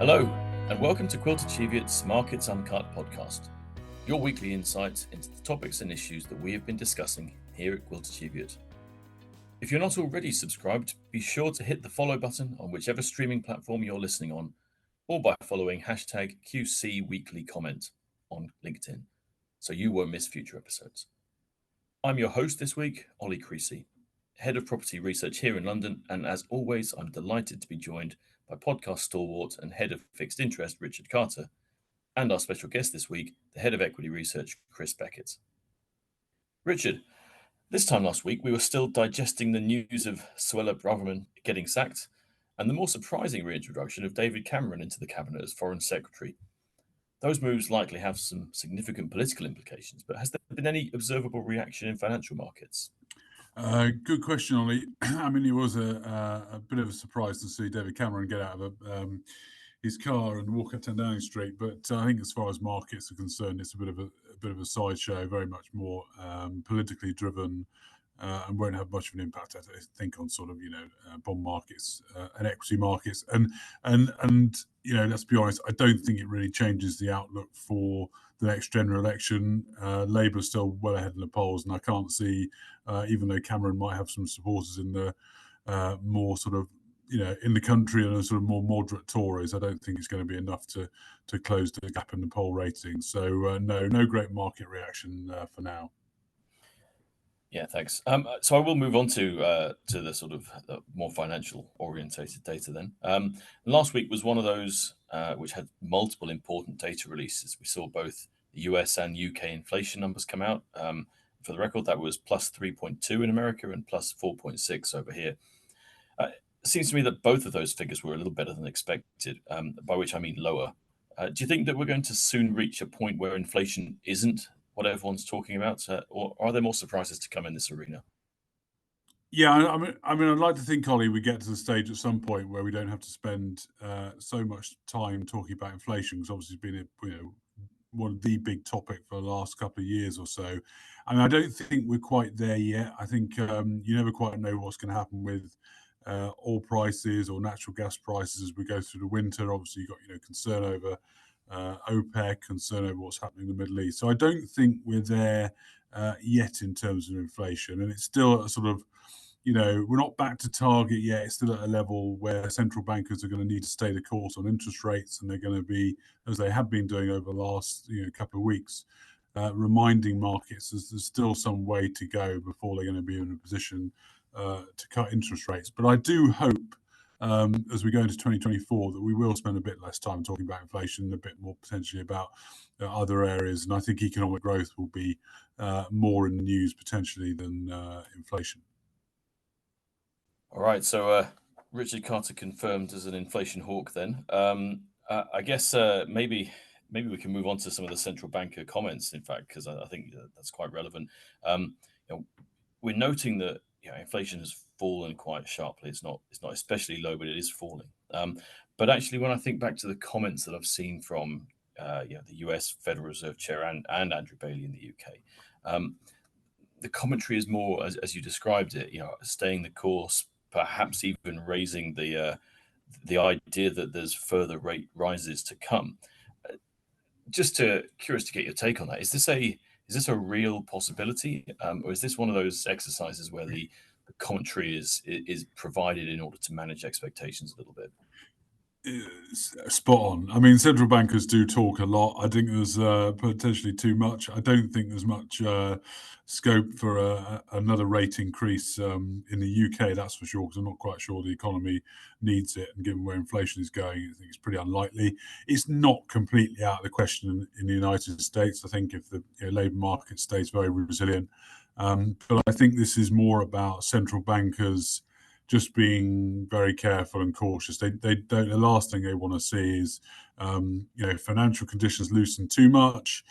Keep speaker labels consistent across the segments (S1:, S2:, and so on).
S1: Hello, and welcome to Quilter Cheviot's Markets Uncut podcast, your weekly insights into the topics and issues that we have been discussing here at Quilter Cheviot. If you're not already subscribed, be sure to hit the follow button on whichever streaming platform you're listening on, or by following hashtag QC Weekly Comment on LinkedIn, so you won't miss future episodes. I'm your host this week, Ollie Creasey, Head of Property Research here in London, and as always, I'm delighted to be joined by podcast stalwart and Head of Fixed Interest, Richard Carter, and our special guest this week, the Head of Equity Research, Chris Beckett. Richard, this time last week, we were still digesting the news of Suella Braverman getting sacked and the more surprising reintroduction of David Cameron into the cabinet as Foreign Secretary. Those moves likely have some significant political implications, but has there been any observable reaction in financial markets?
S2: Good question, Ollie. I mean, it was a bit of a surprise to see David Cameron get out of his car and walk up Downing Street. But I think, as far as markets are concerned, it's a bit of a sideshow, very much more politically driven, and won't have much of an impact, I think, on sort of bond markets and equity markets. And let's be honest, I don't think it really changes the outlook for the next general election. Labour is still well ahead in the polls, and I can't see, even though Cameron might have some supporters in the more sort of in the country and a sort of more moderate Tories, I don't think it's going to be enough to close the gap in the poll rating. So no great market reaction for now.
S1: Yeah, thanks. So I will move on to the sort of more financial orientated data then. Last week was one of those which had multiple important data releases. We saw both the US and UK inflation numbers come out. For the record, that was plus 3.2 in America and plus 4.6 over here. It seems to me that both of those figures were a little better than expected, by which I mean lower. Do you think that we're going to soon reach a point where inflation isn't what everyone's talking about, or are there more surprises to come in this arena?
S2: Yeah, I mean, I'd like to think, Ollie, we get to the stage at some point where we don't have to spend so much time talking about inflation, because obviously it's been one of the big topic for the last couple of years or so. And I don't think we're quite there yet. I think you never quite know what's going to happen with oil prices or natural gas prices as we go through the winter. Obviously, you've got concern over OPEC, concern over what's happening in the Middle East. So I don't think we're there yet in terms of inflation, and it's still a sort of we're not back to target yet. It's still at a level where central bankers are going to need to stay the course on interest rates, and they're going to be, as they have been doing over the last couple of weeks, reminding markets there's still some way to go before they're going to be in a position to cut interest rates. But I do hope, as we go into 2024, that we will spend a bit less time talking about inflation, a bit more potentially about other areas. And I think economic growth will be more in the news potentially than inflation.
S1: All right, so Richard Carter confirmed as an inflation hawk then. I guess maybe we can move on to some of the central banker comments, in fact, because I think that's quite relevant. We're noting that inflation has fallen quite sharply. It's not especially low, but it is falling. But actually, when I think back to the comments that I've seen from the US Federal Reserve Chair and Andrew Bailey in the UK, the commentary is more, as you described it, staying the course, perhaps even raising the idea that there's further rate rises to come. Just curious to get your take on that. Is this a real possibility, or is this one of those exercises where the commentary is provided in order to manage expectations a little bit?
S2: Spot on. I mean, central bankers do talk a lot. I think there's potentially too much. I don't think there's much scope for another rate increase in the UK, that's for sure, because I'm not quite sure the economy needs it. And given where inflation is going, I think it's pretty unlikely. It's not completely out of the question in the United States. I think if the labour market stays very resilient. But I think this is more about central bankers just being very careful and cautious. They don't. The last thing they want to see is financial conditions loosen too much,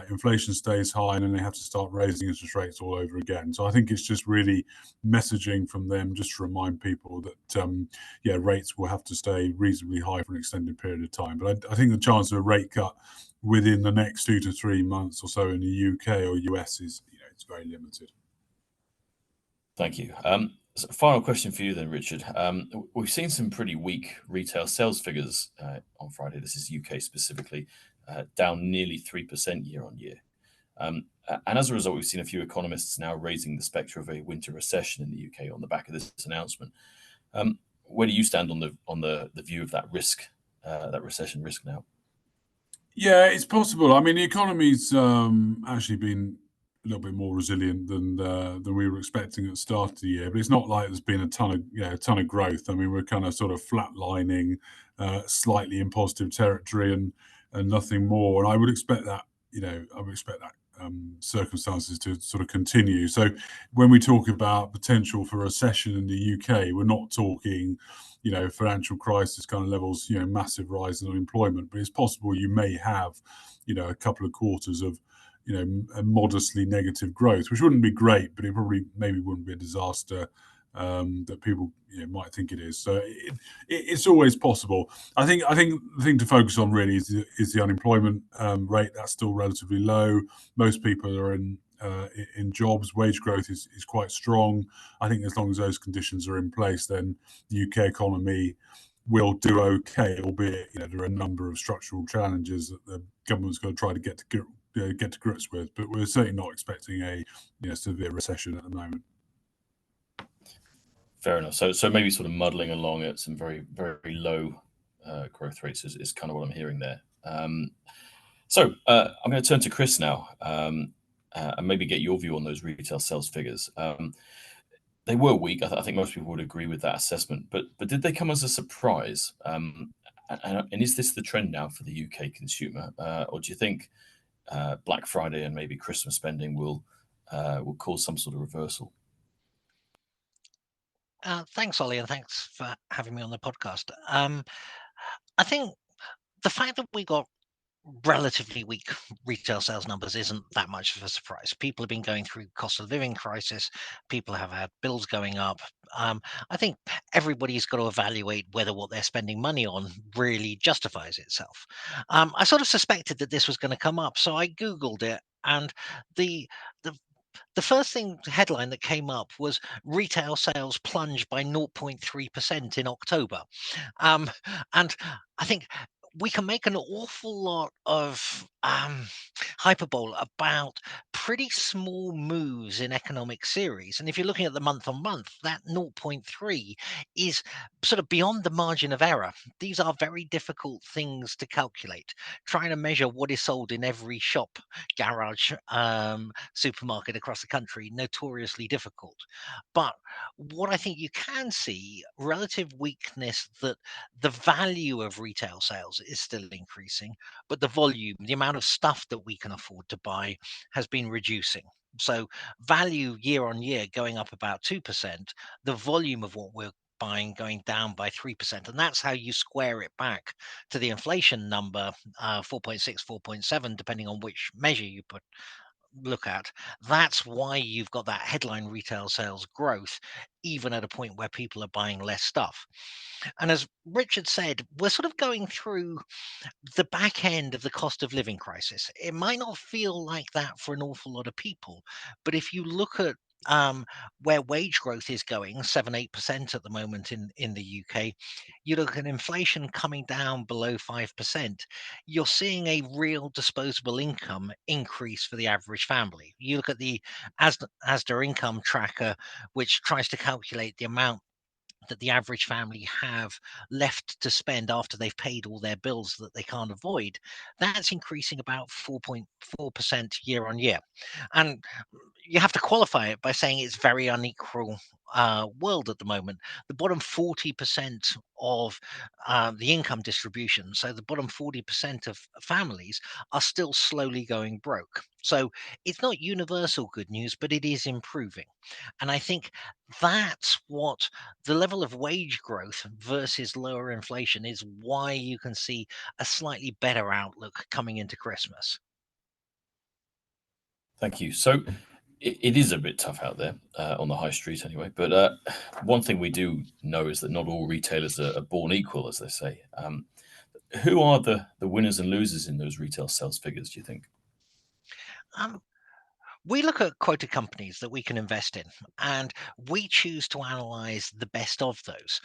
S2: inflation stays high, and then they have to start raising interest rates all over again. So I think it's just really messaging from them, just to remind people that rates will have to stay reasonably high for an extended period of time. But I think the chance of a rate cut within the next 2 to 3 months or so in the UK or US is it's very limited.
S1: Thank you. So final question for you then, Richard. We've seen some pretty weak retail sales figures on Friday. This is UK specifically, down nearly 3% year on year. And as a result, we've seen a few economists now raising the spectre of a winter recession in the UK on the back of this announcement. Where do you stand on the view of that risk, that recession risk now?
S2: Yeah, it's possible. I mean, the economy's actually been a little bit more resilient than we were expecting at the start of the year, but it's not like there's been a ton of growth. I mean, we're kind of sort of flatlining, slightly in positive territory, and nothing more. And I would expect that circumstances to sort of continue. So when we talk about potential for recession in the UK, we're not talking, financial crisis kind of levels, massive rise in unemployment, but it's possible you may have, a couple of quarters of, a modestly negative growth, which wouldn't be great, but it probably maybe wouldn't be a disaster that people might think it is. So it's always possible. I think the thing to focus on really is the unemployment rate. That's still relatively low. Most people are in jobs. Wage growth is quite strong. I think as long as those conditions are in place, then the UK economy will do okay, albeit there are a number of structural challenges that the government's going to try to get to grips with. But we're certainly not expecting a severe recession at the moment.
S1: Fair enough. So maybe sort of muddling along at some very, very low growth rates is kind of what I'm hearing there. So I'm going to turn to Chris now and maybe get your view on those retail sales figures. They were weak. I think most people would agree with that assessment. But did they come as a surprise? And is this the trend now for the UK consumer, or do you think Black Friday and maybe Christmas spending will cause some sort of reversal?
S3: Thanks, Ollie, and thanks for having me on the podcast. I think the fact that we got relatively weak retail sales numbers isn't that much of a surprise. People have been going through cost of living crisis. People have had bills going up. I think everybody's got to evaluate whether what they're spending money on really justifies itself. I sort of suspected that this was going to come up, so I Googled it, and the the the first headline that came up was retail sales plunged by 0.3% in October. And I think we can make an awful lot of hyperbole about pretty small moves in economic series. And if you're looking at the month on month, that 0.3 is sort of beyond the margin of error. These are very difficult things to calculate. Trying to measure what is sold in every shop, garage, supermarket across the country, notoriously difficult. But what I think you can see, relative weakness, that the value of retail sales is still increasing, but the volume, the amount of stuff that we can afford to buy, has been reducing. So value year on year going up about 2%, the volume of what we're buying going down by 3%. And that's how you square it back to the inflation number, 4.6, 4.7, depending on which measure you look at. That's why you've got that headline retail sales growth, even at a point where people are buying less stuff. And as Richard said, we're sort of going through the back end of the cost of living crisis. It might not feel like that for an awful lot of people, but if you look at where wage growth is going, 7-8% at the moment in the UK, you look at inflation coming down below 5%, you're seeing a real disposable income increase for the average family. You look at the ASDA income tracker, which tries to calculate the amount that the average family have left to spend after they've paid all their bills that they can't avoid, that's increasing about 4.4% year on year. And you have to qualify it by saying it's very unequal world at the moment. The bottom 40% of the income distribution, so the bottom 40% of families, are still slowly going broke. So it's not universal good news, but it is improving. And I think that's what the level of wage growth versus lower inflation is, why you can see a slightly better outlook coming into Christmas.
S1: Thank you. So it is a bit tough out there on the high street anyway. But one thing we do know is that not all retailers are born equal, as they say. Who are the winners and losers in those retail sales figures, do you think?
S3: Um, We look at quoted companies that we can invest in, and we choose to analyze the best of those.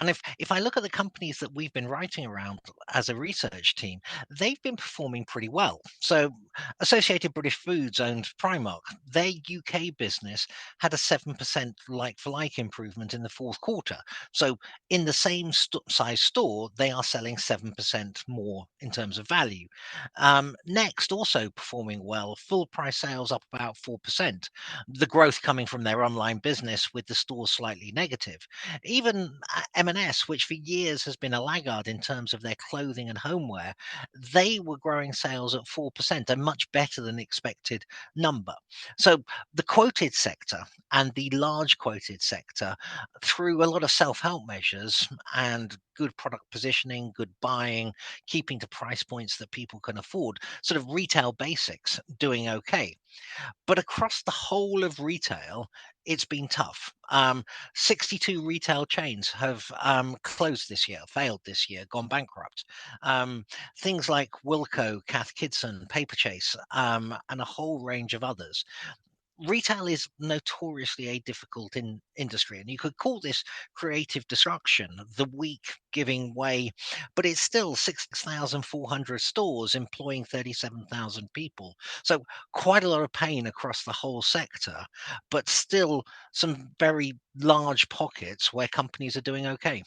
S3: And if I look at the companies that we've been writing around as a research team, they've been performing pretty well. So Associated British Foods owned Primark. Their UK business had a 7% like-for-like improvement in the fourth quarter. So in the same size store, they are selling 7% more in terms of value. Next, also performing well, full price sales up about 4%. The growth coming from their online business with the stores slightly negative. Even M&S, which for years has been a laggard in terms of their clothing and homeware, they were growing sales at 4%, a much better than expected number. So the quoted sector and the large quoted sector, through a lot of self-help measures and good product positioning, good buying, keeping to price points that people can afford, sort of retail basics, doing okay. But across the whole of retail, it's been tough. 62 retail chains have closed this year, failed this year, gone bankrupt. Things like Wilko, Cath Kidston, Paperchase, and a whole range of others. Retail is notoriously a difficult industry, and you could call this creative destruction, the weak giving way, but it's still 6,400 stores employing 37,000 people. So quite a lot of pain across the whole sector, but still some very large pockets where companies are doing okay.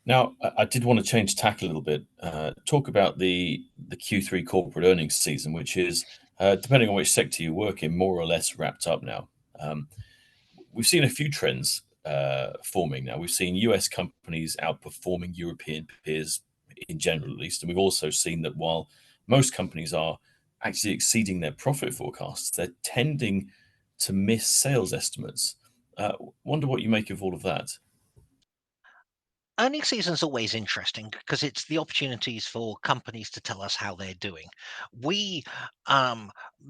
S1: Now, I did want to change tack a little bit, talk about the Q3 corporate earnings season, which is, depending on which sector you work in, more or less wrapped up now. We've seen a few trends forming now. We've seen US companies outperforming European peers in general, at least. And we've also seen that while most companies are actually exceeding their profit forecasts, they're tending to miss sales estimates. Wonder what you make of all of that.
S3: Earnings season is always interesting because it's the opportunities for companies to tell us how they're doing. We,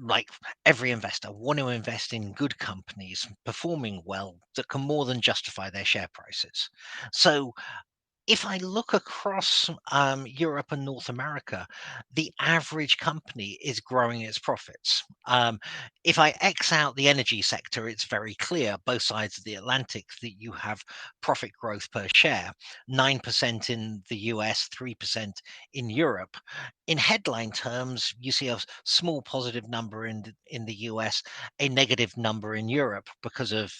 S3: like every investor, want to invest in good companies performing well that can more than justify their share prices. So if I look across Europe and North America, the average company is growing its profits. If I X out the energy sector, it's very clear, both sides of the Atlantic, that you have profit growth per share, 9% in the US, 3% in Europe. In headline terms, you see a small positive number in the US, a negative number in Europe because of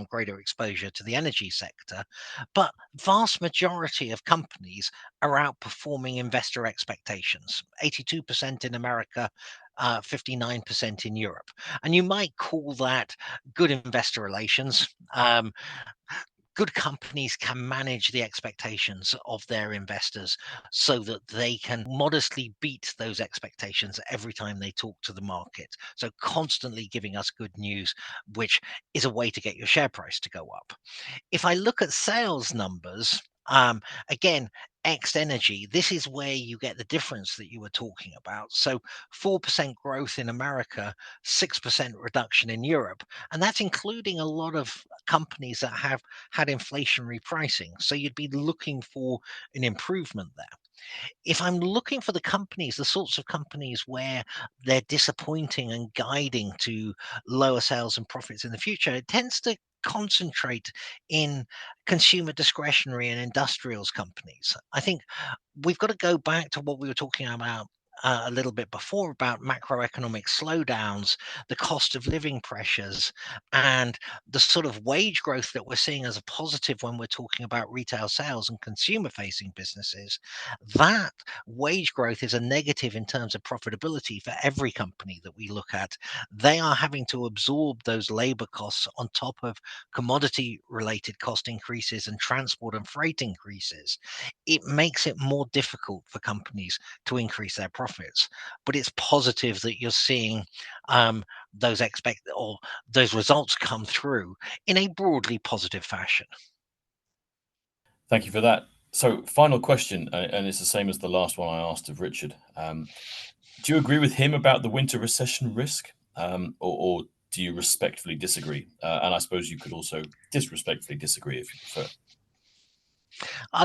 S3: greater exposure to the energy sector. But vast majority of companies are outperforming investor expectations. 82% in America, 59% in Europe. And you might call that good investor relations. Good companies can manage the expectations of their investors so that they can modestly beat those expectations every time they talk to the market. So constantly giving us good news, which is a way to get your share price to go up. If I look at sales numbers, again, X energy, this is where you get the difference that you were talking about. So 4% growth in America, 6% reduction in Europe. And that's including a lot of companies that have had inflationary pricing. So you'd be looking for an improvement there. If I'm looking for the companies, the sorts of companies where they're disappointing and guiding to lower sales and profits in the future, it tends to concentrate in consumer discretionary and industrials companies. I think we've got to go back to what we were talking about a little bit before about macroeconomic slowdowns, the cost of living pressures, and the sort of wage growth that we're seeing as a positive when we're talking about retail sales and consumer facing businesses. That wage growth is a negative in terms of profitability for every company that we look at. They are having to absorb those labor costs on top of commodity related cost increases and transport and freight increases. It makes it more difficult for companies to increase their profits. But it's positive that you're seeing those results come through in a broadly positive fashion.
S1: Thank you for that. So, final question, and it's the same as the last one I asked of Richard. Do you agree with him about the winter recession risk, or do you respectfully disagree? And I suppose you could also disrespectfully disagree if you prefer.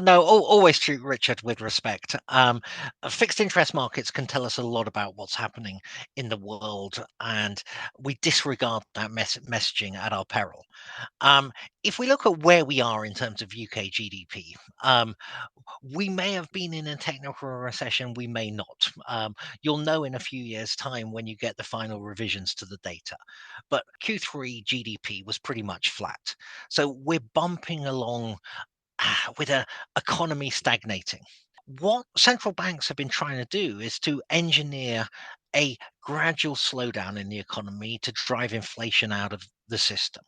S3: No, always treat Richard with respect. Fixed interest markets can tell us a lot about what's happening in the world, and we disregard that messaging at our peril. If we look at where we are in terms of UK GDP, we may have been in a technical recession, we may not. You'll know in a few years' time when you get the final revisions to the data. But Q3 GDP was pretty much flat. So we're bumping along with an economy stagnating. What central banks have been trying to do is to engineer a gradual slowdown in the economy to drive inflation out of the system.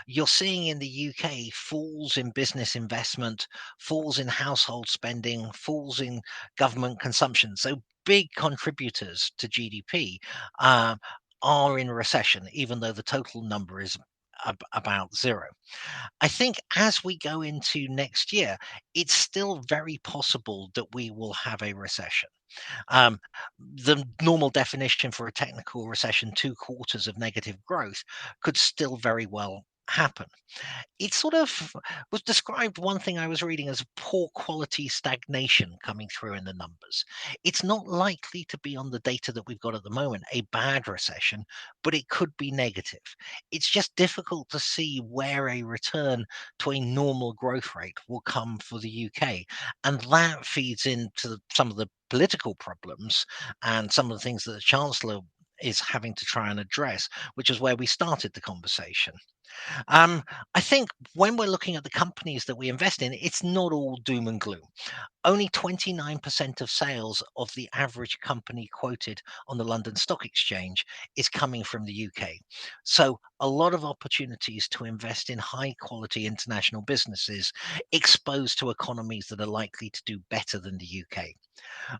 S3: You're seeing in the UK falls in business investment, falls in household spending, falls in government consumption. So big contributors to GDP are in recession, even though the total number is about zero. I think as we go into next year, it's still very possible that we will have a recession. Um, the normal definition for a technical recession, 2 quarters of negative growth, could still very well happen. It sort of was described, one thing I was reading, as poor quality stagnation coming through in the numbers. It's not likely to be, on the data that we've got at the moment, a bad recession, but it could be negative. It's just difficult to see where a return to a normal growth rate will come for the UK. And that feeds into some of the political problems and some of the things that the Chancellor is having to try and address, which is where we started the conversation. I think when we're looking at the companies that we invest in, it's not all doom and gloom. Only 29% of sales of the average company quoted on the London Stock Exchange is coming from the UK. So, a lot of opportunities to invest in high quality international businesses exposed to economies that are likely to do better than the UK.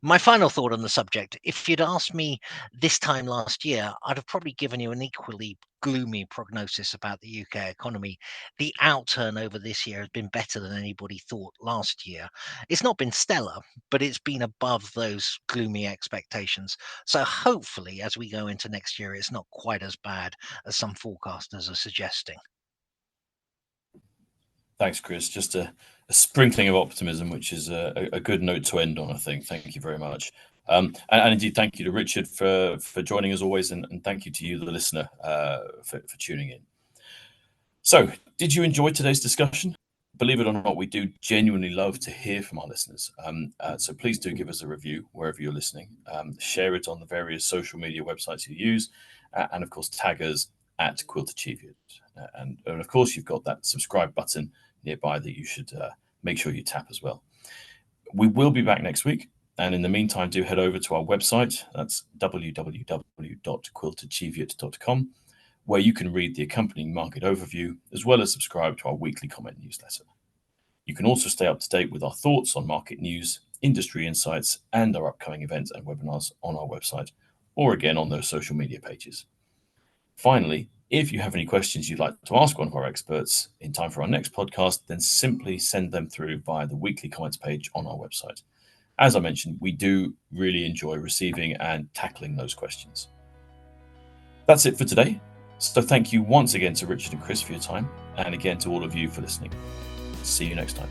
S3: My final thought on the subject: if you'd asked me this time last year, I'd have probably given you an equally gloomy prognosis about the UK economy. The outturn over this year has been better than anybody thought last year. It's not been stellar, but it's been above those gloomy expectations. So hopefully, as we go into next year, it's not quite as bad as some forecasters are suggesting.
S1: Thanks, Chris. Just a sprinkling of optimism, which is a good note to end on, I think. Thank you very much. And indeed, thank you to Richard for joining as always, and thank you to you, the listener, for tuning in. So, did you enjoy today's discussion? Believe it or not, we do genuinely love to hear from our listeners. So please do give us a review wherever you're listening. Share it on the various social media websites you use, and of course, tag us at Quilter Cheviot. And of course, you've got that subscribe button nearby that you should make sure you tap as well. We will be back next week. And in the meantime, do head over to our website. That's www.quiltercheviot.com, where you can read the accompanying market overview, as well as subscribe to our weekly comment newsletter. You can also stay up to date with our thoughts on market news, industry insights, and our upcoming events and webinars on our website, or again on those social media pages. Finally, if you have any questions you'd like to ask one of our experts in time for our next podcast, then simply send them through via the weekly comments page on our website. As I mentioned, we do really enjoy receiving and tackling those questions. That's it for today. So thank you once again to Richard and Chris for your time, and again to all of you for listening. See you next time.